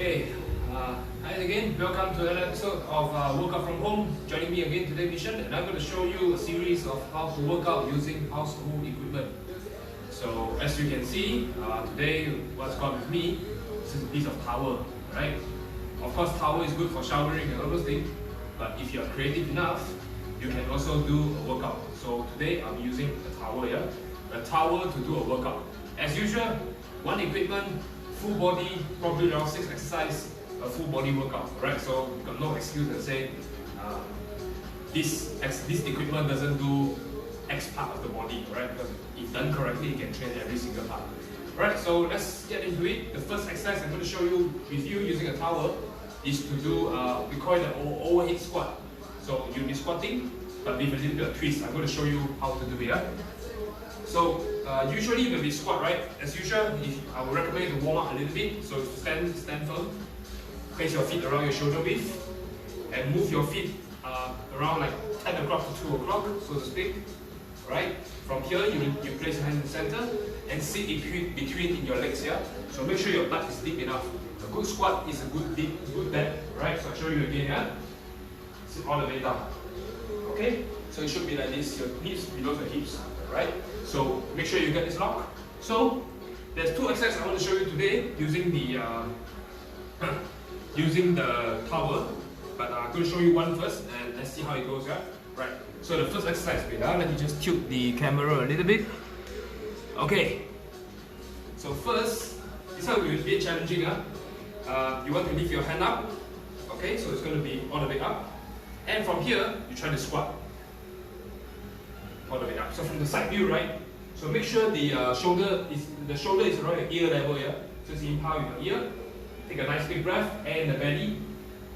Okay, hi again, welcome to another episode of Workout From Home. Joining me again today, Mission, and I'm going to show you a series of how to work out using household equipment. So as you can see, today what's got with me is a piece of towel, right? Of course, towel is good for showering and all those things, but if you're creative enough, you can also do a workout. So today I'm using a towel here, a towel to do a workout. As usual, one equipment, full body, probably around 6 exercises, a full body workout, right? So you've got no excuse to say this equipment doesn't do X part of the body, right? Because if done correctly, you can train every single part. Right, so let's get into it. The first exercise I'm going to show you with you using a towel is to do, we call it the overhead squat. So you'll be squatting, but with a little bit of twist. I'm going to show you how to do it. So usually when we squat, right, as usual, I would recommend you to warm up a little bit. So stand firm, place your feet around your shoulder width, and move your feet around like 10 o'clock to 2 o'clock, so to speak. Right? From here, you place your hand in the center and sit between in your legs here. So make sure your butt is deep enough. A good squat is a good bend, right? So I'll show you again here. Sit all the way down. Okay? So it should be like this, your knees below the hips, right? So make sure you get this lock. So there's two exercises I want to show you today using the towel. But I'm going to show you one first and let's see how it goes, yeah? Right. So the first exercise, wait, let me just tilt the camera a little bit. Okay. So first, this one will be a bit challenging. You want to lift your hand up. Okay, so it's going to be all the way up. And from here, you try to squat. All the way up. So from the side view, right? So make sure the shoulder is around your ear level here. Just impale with your ear. Take a nice big breath and the belly.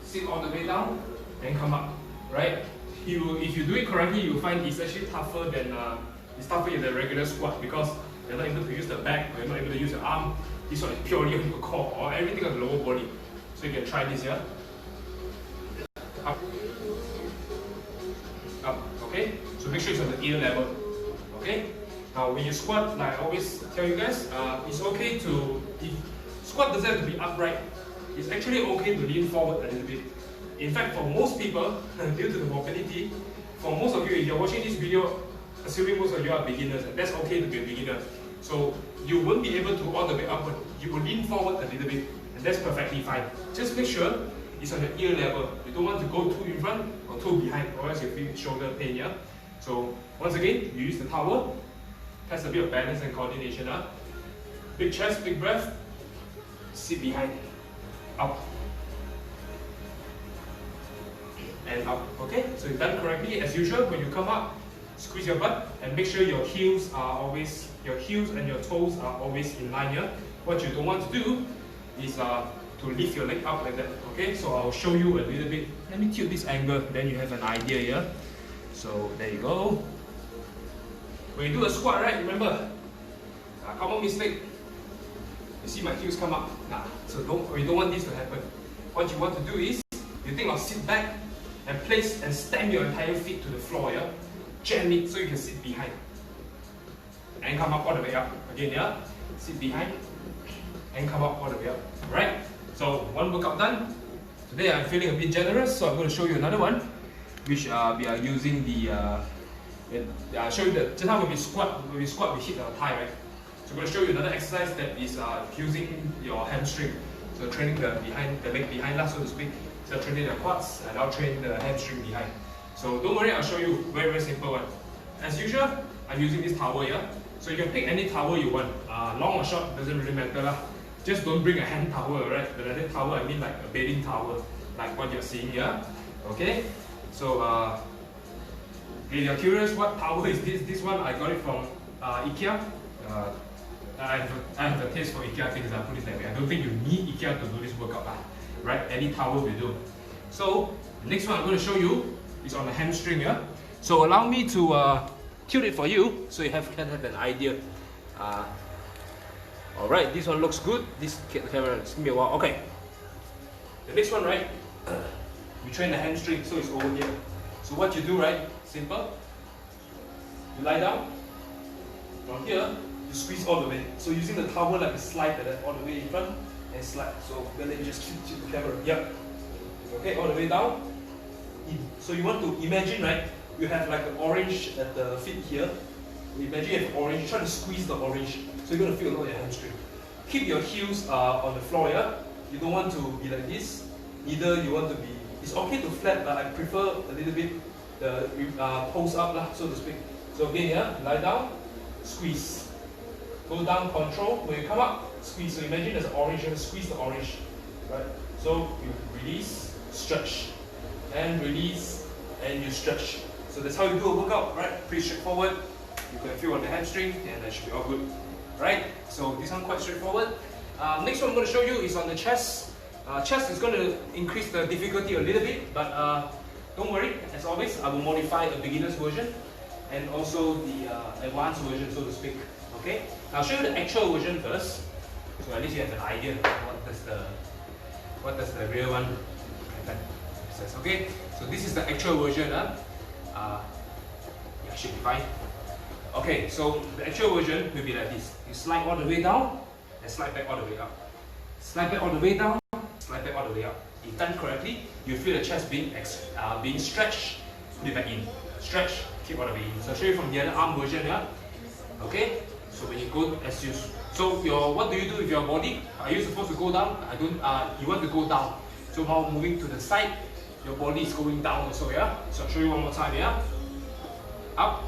Sit all the way down and come up. Right? If you do it correctly, you'll find it's actually tougher than the regular squat because you're not able to use the back or you're not able to use your arm. This one is purely on your core or everything on the lower body. So you can try this here. Up. Up. Okay? So make sure it's on the ear level. Okay? Now when you squat, like I always tell you guys, it's okay to, squat doesn't have to be upright. It's actually okay to lean forward a little bit. In fact, for most people, due to the mobility, for most of you, if you're watching this video, assuming most of you are beginners, that's okay to be a beginner. So you won't be able to all the way upward. You will lean forward a little bit, and that's perfectly fine. Just make sure it's on the ear level. You don't want to go too in front or too behind, or else you feel shoulder pain. Yeah. So once again, you use the towel. Test a bit of balance and coordination. Big chest, big breath. Sit behind. Up. And up, okay? So you've done correctly. As usual, when you come up, squeeze your butt and make sure your heels and your toes are always in line here. What you don't want to do is to lift your leg up like that, okay? So I'll show you a little bit. Let me tilt this angle, then you have an idea here. So there you go. When you do a squat, right, remember, common mistake, you see my heels come up. So we don't want this to happen. What you want to do is, you think I'll sit back and place and stamp your entire feet to the floor, yeah? Jam it so you can sit behind. And come up all the way up. Again, yeah? Sit behind and come up all the way up. Right? So one workout done. Today I'm feeling a bit generous, so I'm going to show you another one, which we are using the I'll show you that just now when we squat we hit our thigh, right? So I'm going to show you another exercise that is using your hamstring. So training the leg behind, so to speak. So training the quads and I'll train the hamstring behind. So don't worry, I'll show you very simple one. As usual, I'm using this towel here. So you can pick any towel you want. Long or short, doesn't really matter. Just don't bring a hand towel, right? The other towel, I mean like a bathing towel, like what you're seeing here. Okay? So if you're curious what towel is this? This one I got it from IKEA. I have a taste for IKEA things, I'll put it that way. I don't think you need IKEA to do this workout, right? Any towel will do. So, the next one I'm going to show you is on the hamstring, yeah? So allow me to tilt it for you, so you can have an idea. Alright, this one looks good. This camera, it's going to be a while. Okay. The next one, right? We train the hamstring, so it's over here. So what you do, right? Simple. You lie down. From here, you squeeze all the way. So using the towel like a slide like that, all the way in front, and slide. So then you just keep the camera. Yep. Okay, all the way down. In. So you want to imagine, right? You have like an orange at the feet here. Imagine you have orange. Try to squeeze the orange. So you're gonna feel a lot of your hamstring. Keep your heels on the floor. Yeah. You don't want to be like this. Neither you want to be. It's okay to flat, but I prefer a little bit the pose up lah, so to speak. So again, yeah, lie down, squeeze. Go down, control. When you come up, squeeze. So imagine there's an orange, you're going to squeeze the orange. Right? So you release, stretch. And release, and you stretch. So that's how you do a workout, right? Pretty straightforward. You can feel on the hamstring, and that should be all good. Right? So this one quite straightforward. Next one I'm going to show you is on the chest. Chest is going to increase the difficulty a little bit, but don't worry. As always, I will modify a beginner's version and also the advanced version, so to speak. Okay? I'll show you the actual version first, so at least you have an idea what does the real one says. Okay? So this is the actual version. Yeah, should be fine. Okay, so the actual version will be like this. You slide all the way down and slide back all the way up. Slide back all the way down, slide back all the way up. If done correctly, you feel the chest being stretched, put it back in. Stretch, keep all the way in. So I'll show you from the other arm version, yeah? Okay? So when you go, what do you do with your body? Are you supposed to go down? You want to go down. So while moving to the side, your body is going down also, yeah? So I'll show you one more time, yeah? Up,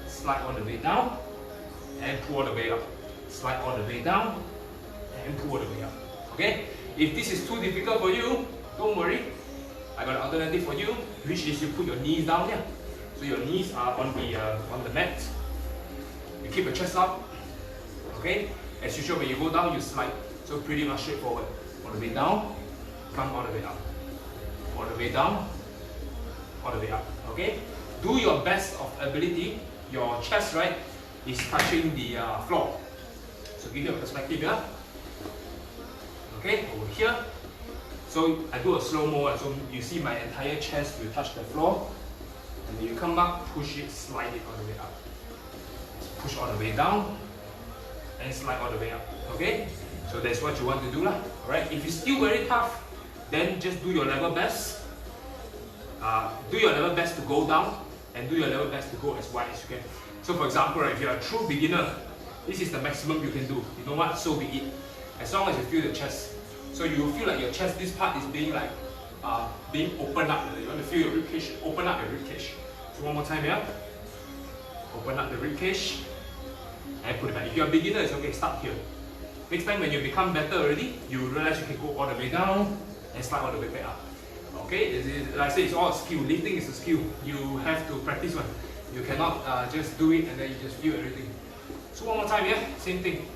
slide all the way down, and pull all the way up. Slide all the way down, and pull all the way up. Okay? If this is too difficult for you, don't worry. I got an alternative for you, which is you put your knees down here. So your knees are on the mat. You keep your chest up. Okay? As usual, when you go down, you slide. So pretty much straightforward. All the way down, come all the way up. All the way down, all the way up. Okay? Do your best of ability. Your chest, right, is touching the floor. So give you a perspective, yeah? Okay, over here. So I do a slow-mo, so you see my entire chest will touch the floor. And when you come up, push it, slide it all the way up. Push all the way down, and slide all the way up. Okay? So that's what you want to do lah. Alright, if it's still very tough, then just do your level best. Do your level best to go down, and do your level best to go as wide as you can. So for example, right, if you're a true beginner, this is the maximum you can do. You know what? So be it. As long as you feel the chest. So you will feel like your chest, this part is being like being opened up. You want to feel your ribcage, open up your ribcage. So one more time here. Open up the ribcage and put it back. If you're a beginner, it's okay, start here. Next time when you become better already, you will realize you can go all the way down and slide all the way back up. Okay, like I say, it's all a skill. Lifting is a skill. You have to practice one. You cannot just do it and then you just feel everything. So one more time, yeah, same thing.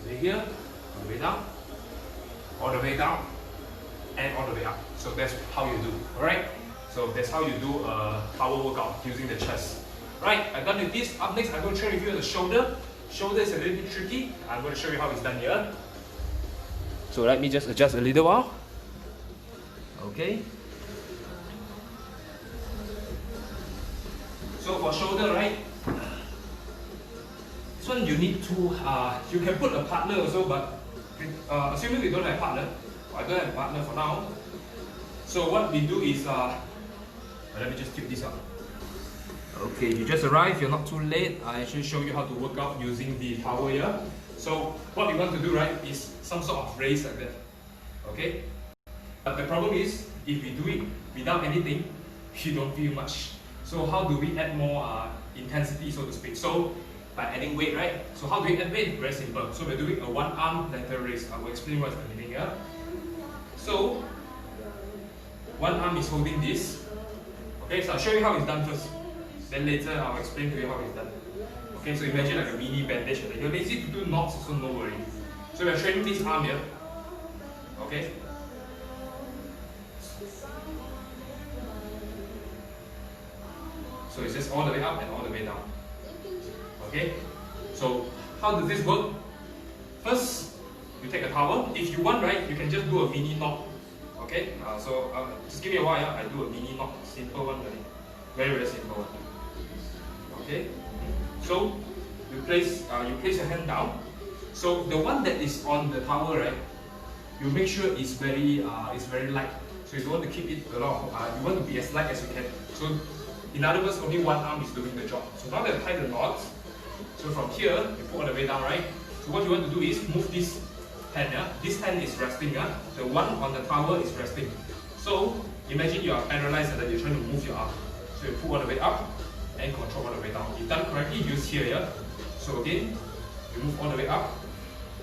Over here, all the way down, all the way down, and all the way up. So that's how you do. Alright? So that's how you do a power workout using the chest. Right, I'm done with this. Up next, I'm going to train with you on the shoulder. Shoulder is a little bit tricky. I'm going to show you how it's done here. So let me just adjust a little while. Okay. So for shoulder, right? This one you need to, you can put a partner also, but assuming we don't have a partner, I don't have a partner for now. So what we do is, let me just tip this up. Okay, you just arrived, you're not too late. I actually show you how to work out using the power here. So what we want to do, right, is some sort of raise like that. Okay? But the problem is, if we do it without anything, you don't feel much. So how do we add more intensity, so to speak? So by adding weight, right? So how do we add weight? Very simple. So we're doing a one arm lateral raise. I will explain what's happening here. So one arm is holding this. Okay, so I'll show you how it's done first. Then later I'll explain to you how it's done. Okay, so imagine like a mini bandage. If you're lazy to do knots, so no worry. So we're training this arm here. Okay. So it's just all the way up and all the way down. Okay. So how does this work? First, you take a towel. If you want, right, you can just do a mini knot. Okay. Just give me a while. I do a mini knot, simple one, really. Very very simple one. Okay. So you place your hand down. So the one that is on the towel, right, you make sure it's very light. So you don't want to keep it a lot. You want to be as light as you can. So in other words, only one arm is doing the job. So now that I've tied the knots, so from here you put all the way down, right? So what you want to do is move this hand. This hand is resting. The one on the towel is resting. So imagine you are paralyzed and that you're trying to move your arm. So you pull all the way up and control all the way down. If done correctly, use here. Yeah? So again, you move all the way up,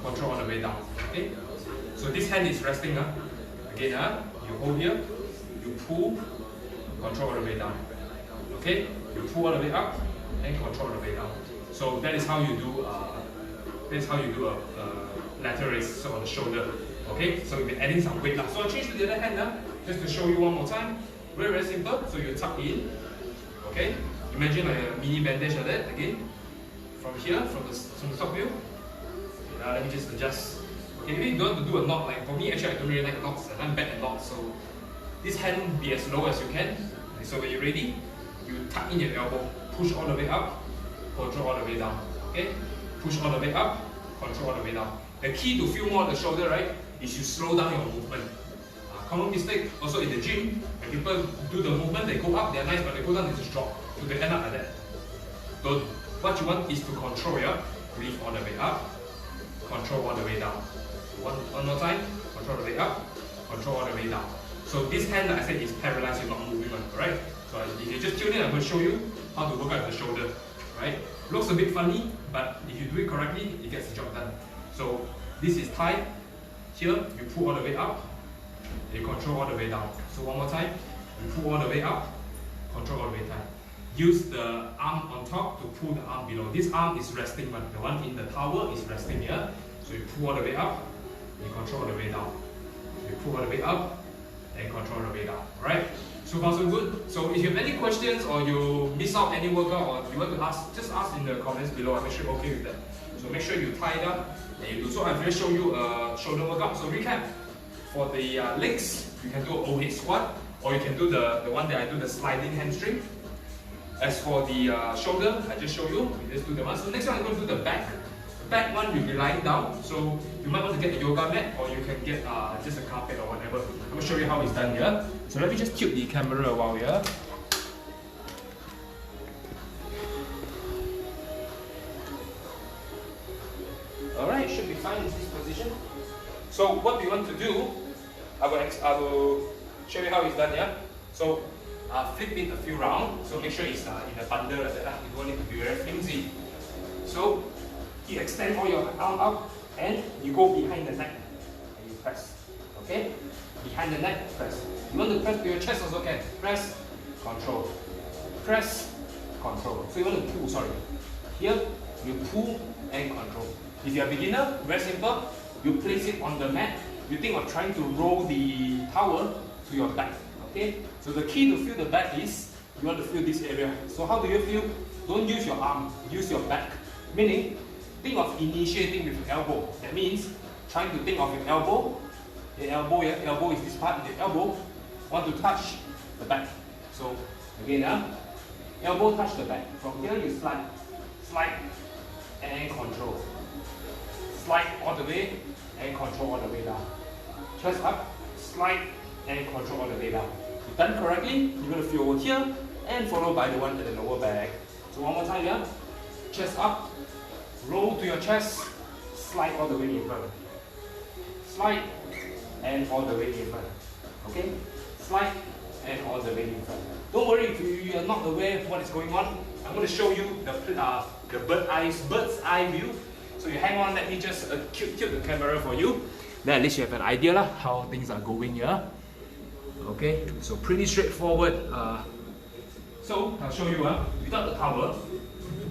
control all the way down. Okay? So this hand is resting. Again, you hold here, you pull, control all the way down. Okay? You pull all the way up and control all the way down. So that is how you do a lateral raise, so on the shoulder. Okay? So we're adding some weight. So I'll change to the other hand just to show you one more time. Very, very simple. So you tuck in. Okay? Imagine like a mini bandage like that again. From here, from the top view. Okay, let me just adjust. Okay, maybe you don't have to do a knot. Like for me, actually I don't really like knots and I'm bad at knots. So this hand be as low as you can. Okay, so when you're ready, you tuck in your elbow, push all the way up, control all the way down. Okay? Push all the way up, control all the way down. The key to feel more of the shoulder, right, is you slow down your movement. Common mistake also in the gym, when people do the movement, they go up, they're nice, but they go down, they just drop. So they end up like that. Don't. What you want is to control your breathe all the way up, control all the way down. One more time, control all the way up, control all the way down. So this hand, like I said, is paralyzed, you're not moving, right? So if you just tune in, I'm going to show you how to work out the shoulder, right? Looks a bit funny, but if you do it correctly, it gets the job done. So this is tied. Here, you pull all the way up, you control all the way down. So one more time, you pull all the way up, control all the way down. Use the arm on top to pull the arm below. This arm is resting, but the one in the towel is resting here. So you pull all the way up, you control all the way down. You pull all the way up, and control all the way down. Alright? So far so good. So if you have any questions or you miss out any workout or you want to ask, just ask in the comments below. I'm sure you're okay with that. So make sure you tie it up and you do so. I've just shown you a shoulder workout. So recap. For the legs, you can do an overhead squat, or you can do the one that I do, the sliding hamstring. As for the shoulder, I just show you. We just do the one. So next one, I'm going to do the back. The back one, you'll be lying down. So you might want to get a yoga mat, or you can get just a carpet or whatever. I'm going to show you how it's done here. So let me just tilt the camera a while here. Alright, should be fine in this position. So what we want to do, I will show you how it's done here. So flip it a few rounds. So make sure it's in a bundle like that. You don't want it to be very flimsy. So you extend all your arm up and you go behind the neck and you press. Okay? Behind the neck, press. You want to press to your chest also can. Press, control. Press, control. So you want to pull, sorry. Here, you pull and control. If you're a beginner, very simple. You place it on the mat. You think of trying to roll the towel to your back. Okay? So the key to feel the back is you want to feel this area. So how do you feel? Don't use your arm, use your back. Meaning, think of initiating with your elbow. That means trying to think of your elbow. Your elbow is this part. The elbow want to touch the back. So again, elbow touch the back. From here you slide, and control. Slide all the way and control all the way down. Chest up, slide and control all the way down. If done correctly, you're going to feel over here and followed by the one at the lower back. So one more time here. Chest up, roll to your chest, slide all the way in front. Slide and all the way in front. Okay? Slide and all the way in front. Don't worry if you are not aware of what is going on. I'm going to show you the bird's eye view. So you hang on, let me just tilt the camera for you. Then at least you have an idea how things are going here. Okay, so pretty straightforward. So I'll show you without the towel.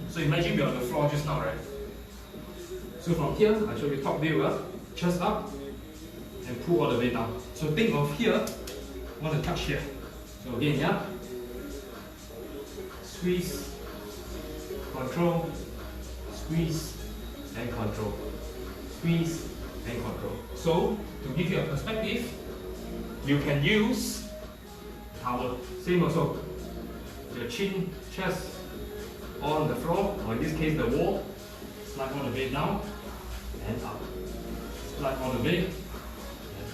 So imagine we're on the floor just now, right? So from here, I'll show you top view. Chest up and pull all the way down. So think of here, want to touch here. So again, yeah. Squeeze, control, squeeze, and control. Squeeze and control. So, to give you a perspective, you can use towel. Same also. Your chin, chest on the floor, or in this case the wall. Slide all the way down and up. Slide all the way and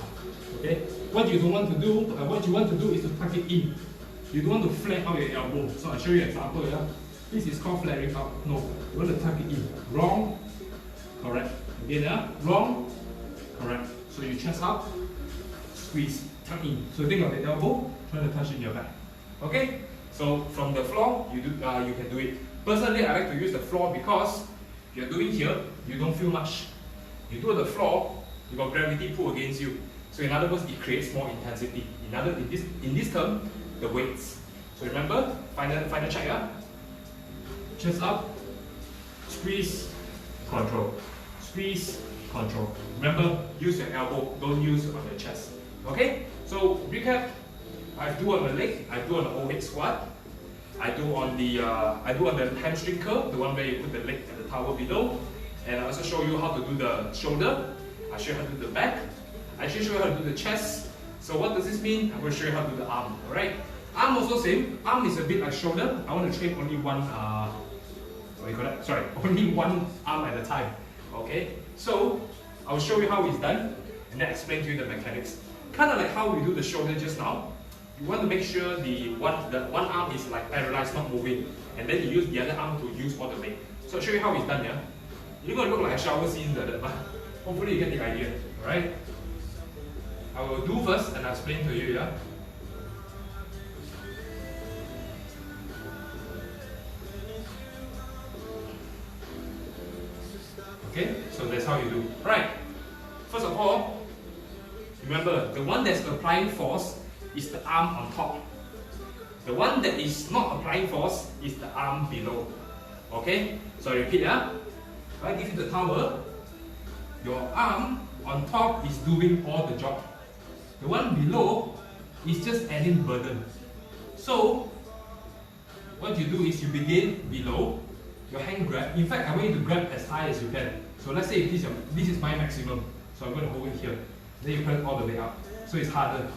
Okay? What you want to do is to tuck it in. You don't want to flare out your elbow. So I'll show you an example. Yeah? This is called flaring out. No, you want to tuck it in. Wrong, correct. Again, yeah? Wrong, correct. So you chest up, squeeze, tuck in. So think of the elbow, trying to touch in your back. Okay? So from the floor, you can do it. Personally, I like to use the floor because you're doing here, you don't feel much. You do the floor, you got gravity pull against you. So in other words, it creates more intensity. In this term, the weights. So remember, final check, yeah? Chest up, squeeze, control. Squeeze, control. Remember, use your elbow, don't use on your chest. Okay? So recap, I do on the leg, I do on the overhead squat, I do on the hamstring curl, the one where you put the leg and the towel below, and I also show you how to do the shoulder. I show you how to do the back. I show you how to do the chest. So what does this mean? I'm going to show you how to do the arm. Alright? Arm also same. Arm is a bit like shoulder. I want to train only one only one arm at a time. Okay? So I'll show you how it's done and then explain to you the mechanics. Kind of like how we do the shoulder just now. You want to make sure the one arm is like paralyzed, not moving, and then you use the other arm to use all the weight. So I'll show you how it's done, yeah? You're going to look like a shower scene, but hopefully you get the idea, alright? I will do first and I'll explain to you, yeah? Okay, so that's how you do. Right. First of all, remember, the one that's applying force is the arm on top. The one that is not applying force is the arm below. Okay? So I repeat, yeah? If I give you the towel, your arm on top is doing all the job. The one below is just adding burden. So, what you do is you begin below, your hand grab. In fact, I want you to grab as high as you can. So let's say this is my maximum. So I'm going to hold it here. Then you press all the way up. So it's harder.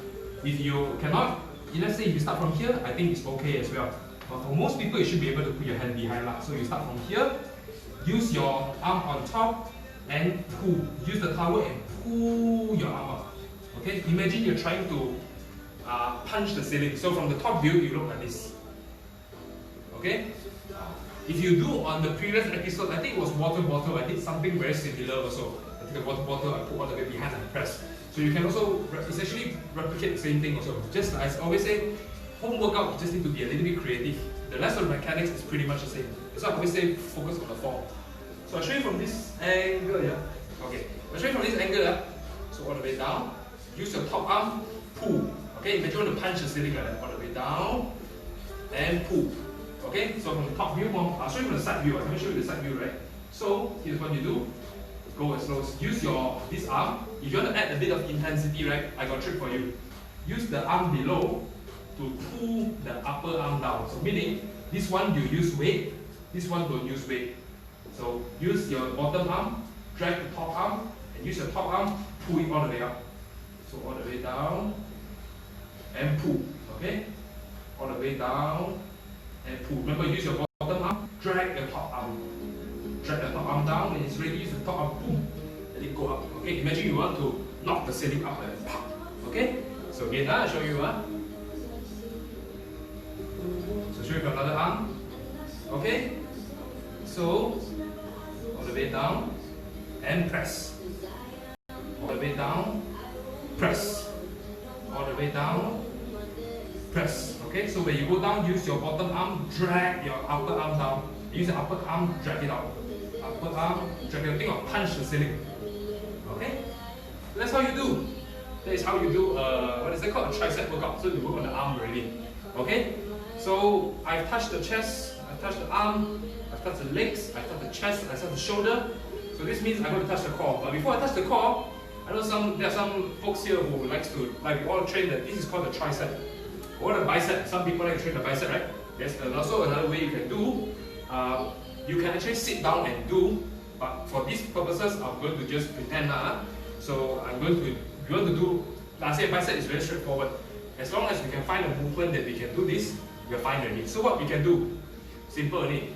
If you cannot, let's say if you start from here, I think it's okay as well. But for most people, you should be able to put your hand behind lah. So you start from here, use your arm on top and pull. Use the towel and pull your arm up. Okay? Imagine you're trying to punch the ceiling. So from the top view, you look like this. Okay? If you do on the previous episode, I think it was water bottle, I did something very similar also. I think the water bottle, I put all the way behind and press. So you can also essentially replicate the same thing also. Just as I always say, home workout, you just need to be a little bit creative. The rest of the mechanics is pretty much the same. So I always say, focus on the form. So I'll show you from this angle, yeah? Okay, I'll show you from this angle, yeah? So all the way down, use your top arm, pull. Okay, imagine you want to punch the ceiling like that, all the way down, and pull. Okay, so from the top view, I'll show you from the side view. Let me show you the side view, right? So here's what you do. Go as slow as use this arm. If you want to add a bit of intensity, right? I got a trick for you. Use the arm below to pull the upper arm down. So meaning this one you use weight, this one don't use weight. So use your bottom arm, drag the top arm, and use your top arm, pull it all the way up. So all the way down and pull. Okay? All the way down and pull. Remember, use your bottom arm, drag your top arm. Drag the top arm down, and it's ready, use the top arm, boom, let it go up. Okay, imagine you want to knock the ceiling up and pop. Okay? So again, I'll show you. So show you from another arm. Okay? So, all the way down and press. All the way down, press. All the way down, press. Okay, so when you go down, use your bottom arm, drag your upper arm down. Use the upper arm, drag it out. Upper arm, drag it out. Think of punch the ceiling. Okay? That's how you do. That is how you do, what is it called? A tricep workout. So you work on the arm already. Okay? So I've touched the chest, I've touched the arm, I've touched the legs, I've touched the chest, I've touched the shoulder. So this means I'm going to touch the core. But before I touch the core, I know there are some folks here who likes to, like we all train that this is called the tricep. Or the bicep. Some people like to train the bicep, right? There's also another way you can do. You can actually sit down and do, but for these purposes, I'm going to just pretend. So I'm going to, if you want to do, let's say bicep is very straightforward. As long as we can find a movement that we can do this, we're fine already. So what we can do, simple only.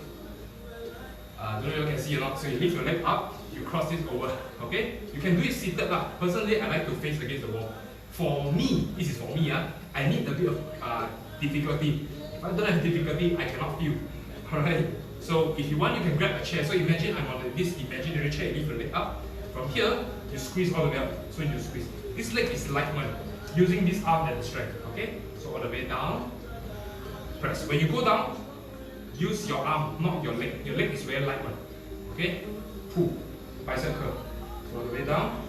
Don't know if you can see or not. So you lift your leg up, you cross this over. Okay? You can do it seated. Personally, I like to face against the wall. For me, this is for me, I need a bit of difficulty. If I don't have difficulty, I cannot feel. Alright? So if you want, you can grab a chair. So imagine I'm on this imaginary chair, you lift your leg up. From here, you squeeze all the way up. So you squeeze. This leg is light one, using this arm and strength. Okay? So all the way down. Press. When you go down, use your arm, not your leg. Your leg is very light one. Okay? Pull. Bicep curl. So all the way down.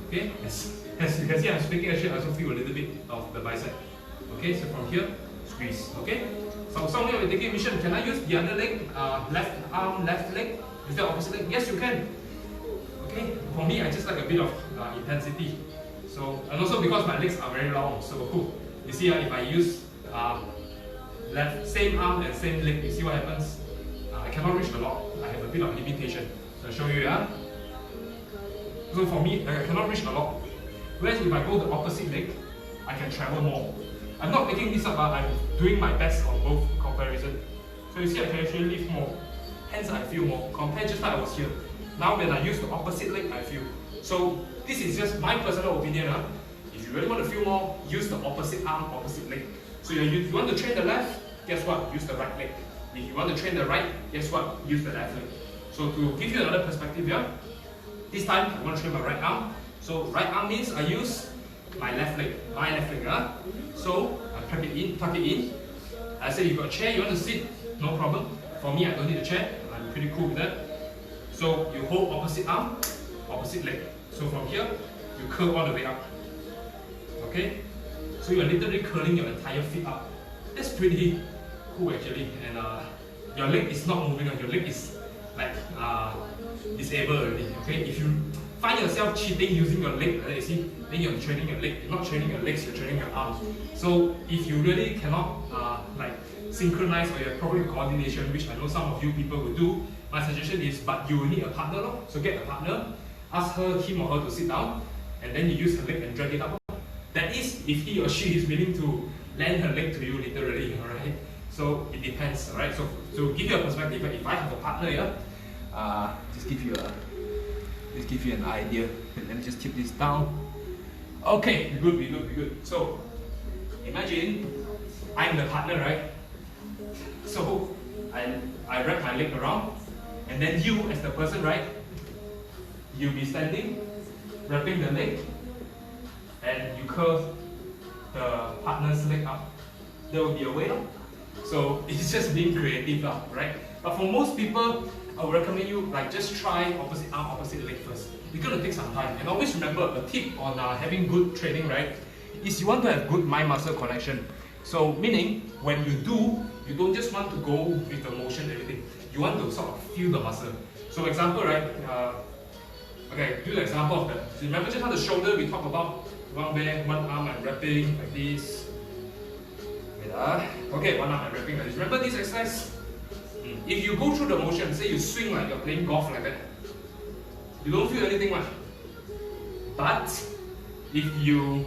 Okay? As you can see, I'm speaking actually, I also feel a little bit of the bicep. Okay? So from here, squeeze. Okay? So some of you are taking mission. Can I use the other leg, left arm, left leg? Is that opposite leg? Yes, you can. Okay? For me, I just like a bit of intensity. So, and also because my legs are very long, so cool. You see, if I use left, same arm and same leg, you see what happens? I cannot reach a lot. I have a bit of limitation. So I'll show you, So for me, I cannot reach a lot. Whereas if I go the opposite leg, I can travel more. I'm not making this up, I'm doing my best on both comparison. So you see, I can actually lift more. Hence, I feel more. Compared just like I was here. Now when I use the opposite leg, I feel. So this is just my personal opinion. If you really want to feel more, use the opposite arm, opposite leg. So if you want to train the left, guess what? Use the right leg. If you want to train the right, guess what? Use the left leg. So to give you another perspective here, this time I want to train my right arm. So right arm means I use my left leg. So I tuck it in. I say you got a chair, you want to sit, no problem. For me, I don't need a chair. I'm pretty cool with that. So you hold opposite arm, opposite leg. So from here, you curl all the way up. Okay? So you're literally curling your entire feet up. That's pretty cool actually. And your leg is not moving, your leg is like disabled already. Okay? If you find yourself cheating using your leg, you see, then you're training your leg. You're not training your legs, you're training your arms. So if you really cannot like synchronize or you have problem with coordination, which I know some of you people will do, my suggestion is, but you will need a partner. So get a partner, ask him or her to sit down, and then you use her leg and drag it up. That is, if he or she is willing to lend her leg to you literally, alright? So it depends, alright? So to give you a perspective, if I have a partner here, just give you an idea. Let me just tip this down. Okay, we're good. So imagine I'm the partner, right? So I wrap my leg around, and then you as the person, right? You'll be standing, wrapping the leg, and you curve the partner's leg up. There will be a way up. So it's just being creative, right? But for most people, I would recommend you like just try opposite arm, opposite leg first. It's gonna take some time. And always remember a tip on having good training, right? Is you want to have good mind-muscle connection. So meaning when you do, you don't just want to go with the motion and everything. You want to sort of feel the muscle. So example, right? Okay, do the example of that. So remember just on the shoulder we talk about one back, one arm I'm wrapping like this. Wait, okay, one arm I'm wrapping like this. Remember this exercise? If you go through the motion, say you swing like you're playing golf like that, you don't feel anything much. But if you,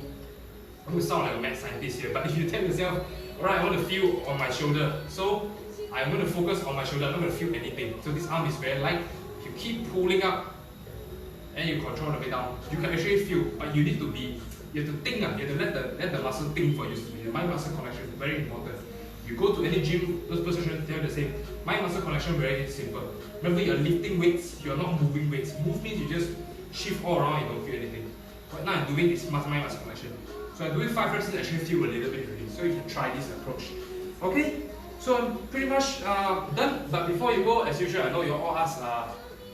I'm going to sound like a mad scientist here, but if you tell yourself, alright, I want to feel on my shoulder, so I'm going to focus on my shoulder, I'm not going to feel anything. So this arm is very light. If you keep pulling up and you control the way down, you can actually feel, but you need to be, you have to think, you have to let the muscle think for you. The mind-muscle connection is very important. You go to any gym, those positions they're the same. Mind-muscle connection very simple. Remember, you're lifting weights, you're not moving weights. Move means you just shift all around, you don't feel anything. What now I'm doing is mind-muscle connection. So I'm doing 5 reps, I actually feel a little bit already. So you can try this approach. Okay? So I'm pretty much done. But before you go, as usual, I know you all ask,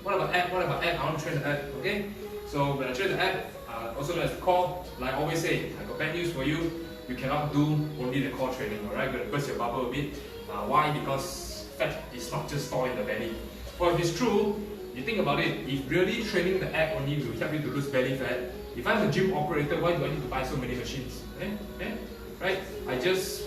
what about ab? What about ab? I want to train the ab. Okay? So when I train the ab, also known as the core, like I always say, I got bad news for you. You cannot do only the core training, alright? You're going to burst your bubble a bit. Why? Because fat is not just stored in the belly. Well, if it's true, you think about it, if really training the ab only will help you to lose belly fat, if I'm a gym operator, why do I need to buy so many machines? Right? I just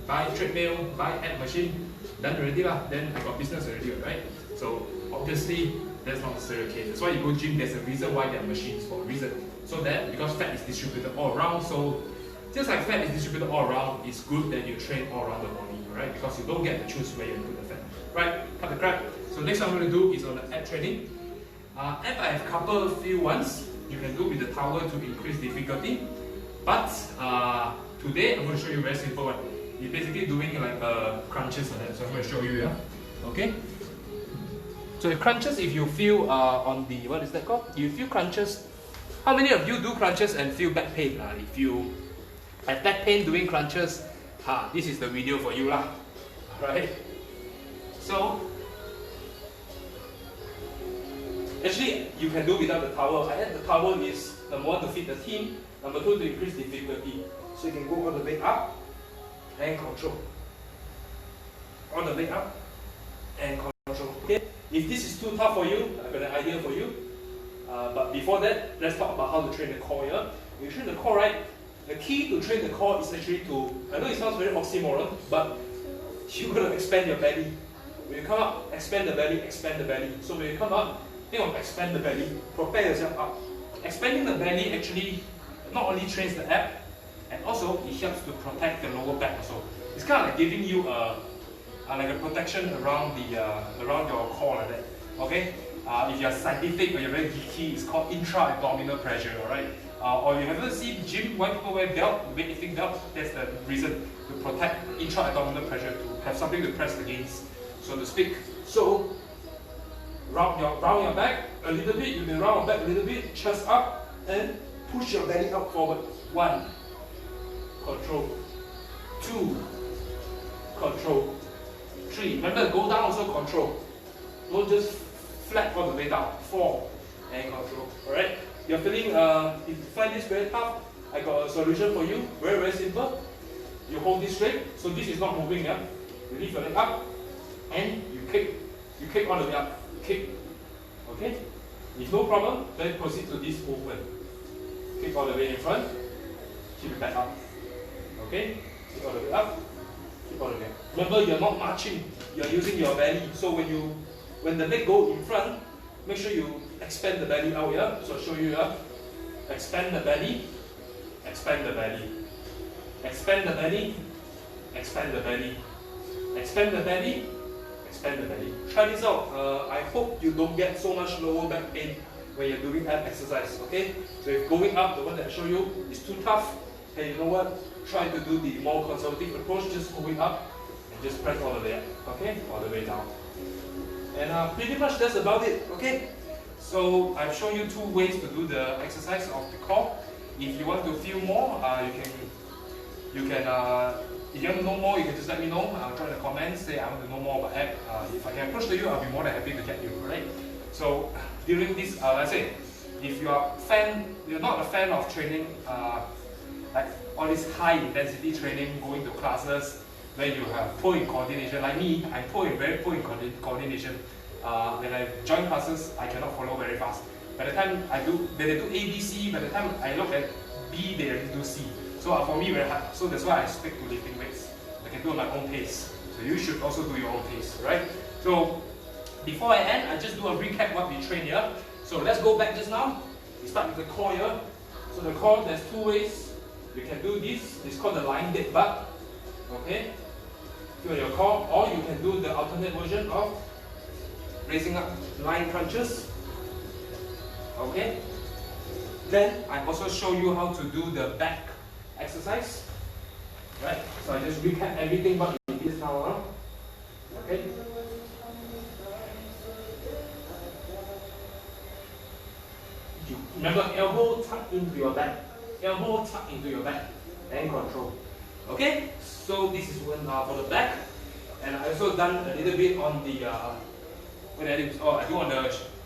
buy treadmill, buy ab machine, done already lah. Then I got business already, right? So obviously, that's not necessarily the case. That's why you go gym, there's a reason why there are machines for a reason. So that, because fat is distributed all around, so just like fat is distributed all around, it's good that you train all around the body, right? Because you don't get to choose where you put the fat. Right? Cut the crap. So next I'm going to do is on the ab training. Ab I have couple few ones. You can do with the towel to increase difficulty. But today I'm going to show you a very simple one. You're basically doing like crunches like that. So I'm going to show you, yeah. Okay. So crunches, if you feel on the, what is that called? You feel crunches. How many of you do crunches and feel back pain? If you have back pain doing crunches, this is the video for you lah. Right? So actually you can do without the towel. I add the towel is number one to fit the team, number two to increase difficulty. So you can go all the way up and control. All the way up and control. Okay? If this is too tough for you, I've got an idea for you. But before that, let's talk about how to train the core here. When you train the core, right? The key to train the core is actually to, I know it sounds very oxymoron, but you're going to expand your belly. When you come up, expand the belly, expand the belly. So when you come up, think of expand the belly, propel yourself up. Expanding the belly actually not only trains the ab, and also it helps to protect the lower back also. It's kind of like giving you like a protection around the around your core like that. Okay? If you're scientific or you're very geeky, it's called intra-abdominal pressure, alright? Or you ever see gym why people wear belt, weightlifting belt, that's the reason, to protect intra-abdominal pressure, to have something to press against, so to speak. So, round your back a little bit, you can round your back a little bit, chest up, and push your belly up forward. 1, control. 2, control. 3, remember go down also control. Don't just flat all the way down. 4, and control. Alright? You're feeling, if you find this very tough, I got a solution for you. Very, very simple. You hold this straight, so this is not moving. Yeah? You lift your leg up, and you kick. You kick all the way up. Kick. Okay? If no problem, then proceed to this movement. Kick all the way in front, keep it back up. Okay? Kick all the way up, keep all the way up. Remember, you're not marching, you're using your belly. So when the leg go in front, make sure you expand the belly out here. So I'll show you here. Expand the belly, expand the belly, expand the belly, expand the belly, expand the belly, expand the belly. Try this out. I hope you don't get so much lower back pain when you're doing ab exercise. Okay? So if going up, the one that I show you, is too tough, hey, you know what? Try to do the more conservative approach, just going up and just press all the way up. Okay? All the way down. And pretty much that's about it. Okay? So I've shown you 2 ways to do the exercise of the core. If you want to feel more, if you want to know more, you can just let me know. I'll try in the comments, say I want to know more about ab. If I can approach to you, I'll be more than happy to get you, right? So during this, let's say, if you're not a fan of training, like all this high intensity training, going to classes where you have poor in coordination, like me, I'm very poor in coordination. When I join classes, I cannot follow very fast. By the time they do A, B, C, by the time I look at B, they already do C. So for me, very hard. So that's why I stick to lifting weights. I can do at my own pace. So you should also do your own pace, right? So before I end, I just do a recap what we trained here. So let's go back just now. We start with the core here. So the core, there's 2 ways. You can do this. It's called the lying deadbug. Okay? Do your core, or you can do the alternate version of raising up lying crunches. Okay? Then I also show you how to do the back exercise. Right? So I just recap everything what we did now. Okay? Remember, elbow tuck into your back. Elbow tuck into your back. And control. Okay? So this is one for the back. And I also done a little bit on the I do on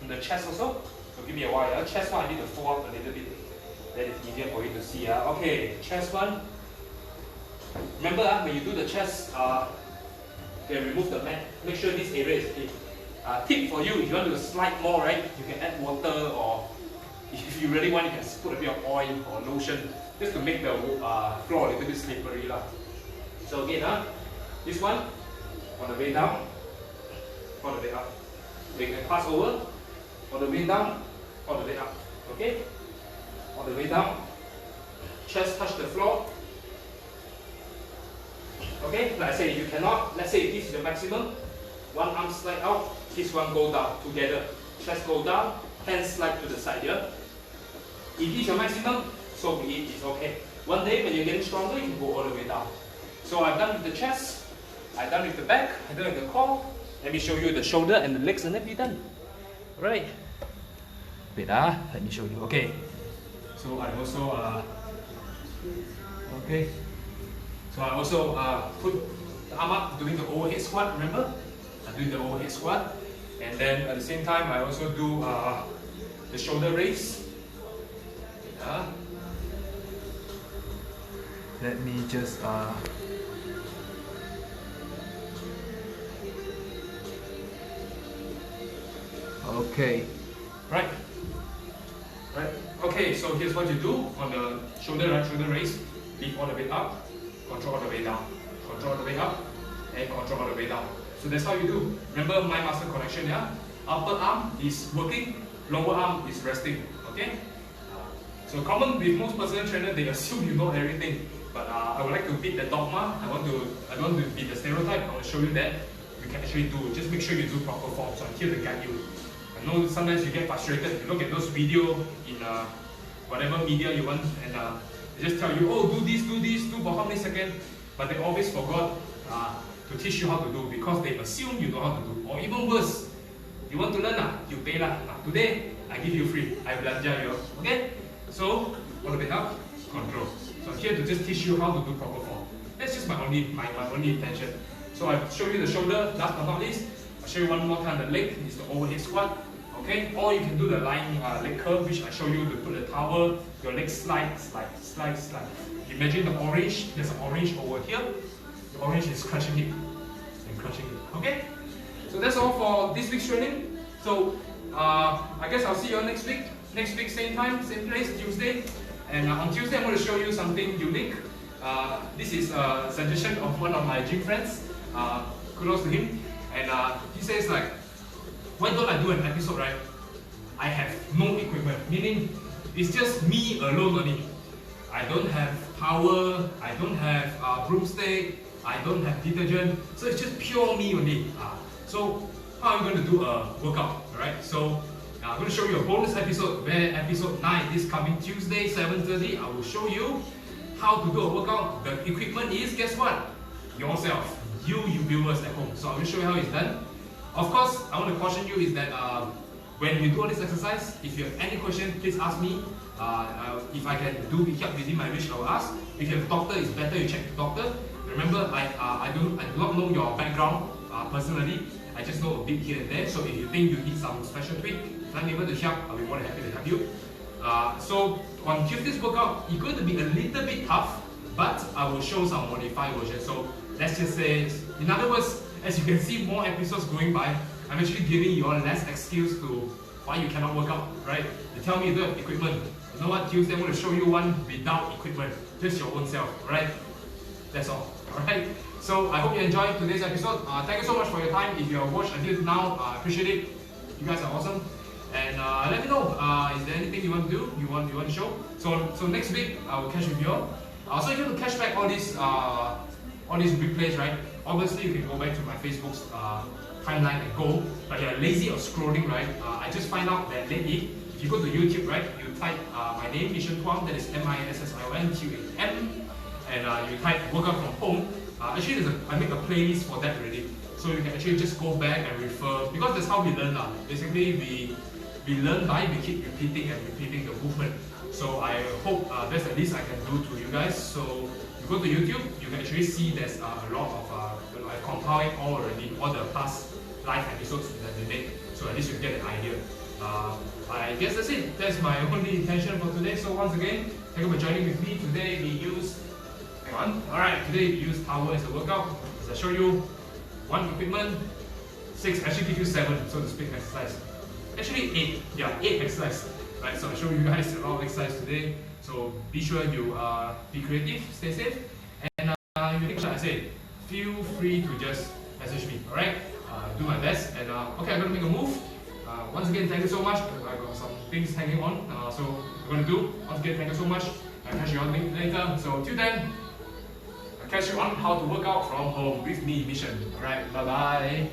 the chest also. So give me a while. Chest one I need to fold up a little bit. That is easier for you to see. Okay, chest one. Remember when you do the chest, you can remove the mat. Make sure this area is clean. Tip for you, if you want to slide more, right, you can add water, or if you really want, you can put a bit of oil or lotion just to make the floor a little bit slippery. So again, this one, on the way down, on the way up. You can pass over, on the way down, on the way up. Okay? On the way down, chest touch the floor. Okay? Like I say, you cannot, let's say this is your maximum, one arm slide out, this one go down together. Chest go down, hands slide to the side here. If this is your maximum, so be it, it's okay. One day when you're getting stronger, you can go all the way down. So I've done with the chest, I've done with the back, I've done with the core. Let me show you the shoulder and the legs and then be done. Alright. Wait, let me show you. Okay. So I also put the arm up doing the overhead squat, remember? I'm doing the overhead squat. And then at the same time, I also do the shoulder raise. Let me just okay. Right. Okay, so here's what you do on the shoulder raise. Lift all the way up, control all the way down. Control all the way up, and control all the way down. So that's how you do. Remember my muscle connection, yeah? Upper arm is working, lower arm is resting, okay? So common with most personal trainers, they assume you know everything. But I would like to beat the dogma. I don't want to beat the stereotype. I want to show you that you can actually do. Just make sure you do proper form. So I'm here to guide you. I know sometimes you get frustrated. You look at those videos in whatever media you want, and they just tell you, oh, do this, do for how many seconds. But they always forgot to teach you how to do because they assume you know how to do. Or even worse, you want to learn, you pay lah. Today I give you free. I belanja you. Okay? So all the way up, control. So I'm here to just teach you how to do proper form. That's just my only intention. So I show you the shoulder, last but not least. I'll show you one more time. The leg is the overhead squat. Okay? Or you can do the lying leg curl, which I show you to put the towel, your legs slide. Imagine the orange, there's an orange over here. The orange is crushing it and crushing it. Okay? So that's all for this week's training. So I guess I'll see you all next week. Next week, same time, same place, Tuesday. And on Tuesday, I'm going to show you something unique. This is a suggestion of one of my gym friends. Kudos to him. And he says like, why don't I do an episode, right? I have no equipment, meaning it's just me alone only. I don't have towel, I don't have broomstick, I don't have detergent, so it's just pure me only. So how are we going to do a workout, alright? So I'm going to show you a bonus episode where episode 9 this coming Tuesday, 7:30. I will show you how to do a workout. The equipment is, guess what? Yourself, you viewers at home. So I'm going to show you how it's done. Of course, I want to caution you is that when you do all this exercise, if you have any question, please ask me. If I can do help within my reach, I will ask. If you have a doctor, it's better you check the doctor. Remember, I do not know your background personally. I just know a bit here and there. So if you think you need some special tweak, if I'm able to help, I'll be more than happy to help you. So on Tuesday's workout, it's going to be a little bit tough, but I will show some modified version. So let's just say, in other words, as you can see more episodes going by, I'm actually giving you all less excuse to why you cannot work out, right? You tell me you don't have equipment. You know what, Tuesday I'm going to show you one without equipment, just your own self, right? That's all, alright? So I hope you enjoyed today's episode. Thank you so much for your time. If you have watched until now, I appreciate it. You guys are awesome. And let me know, is there anything you want to do, you want to show? So next week, I will catch with you all. So if you want to catch back all these replays, right? Obviously, you can go back to my Facebook's timeline and go. But you're lazy or scrolling, right? I just find out that lately, if you go to YouTube, right? You type my name, Mission Tuam, that is MISSIONTUAM, and you type workout from home. Actually, I make a playlist for that already. So you can actually just go back and refer, because that's how we learn. Basically, we learn by we keep repeating the movement. So I hope that's the least I can do to you guys. So you go to YouTube, you can actually see there's a lot of, I compile it all already, all the past live episodes that we made. So at least you get an idea. I guess that's it. That's my only intention for today. So once again, thank you for joining with me. Today we use, Alright, today we use towel as a workout. As I show you, 1 equipment, 6, actually give you 7, so to speak, exercise. Actually 8, yeah, 8 exercise. Right, so I show you guys a lot of exercise today. So be sure you be creative, stay safe, and you think what I say, feel free to just message me. Alright, do my best, and okay, I'm gonna make a move. Once again, thank you so much. I got some things hanging on, so we're gonna do. Once again, thank you so much. I'll catch you on later. So till then, I'll catch you on how to work out from home with me, Mission. Alright, bye bye.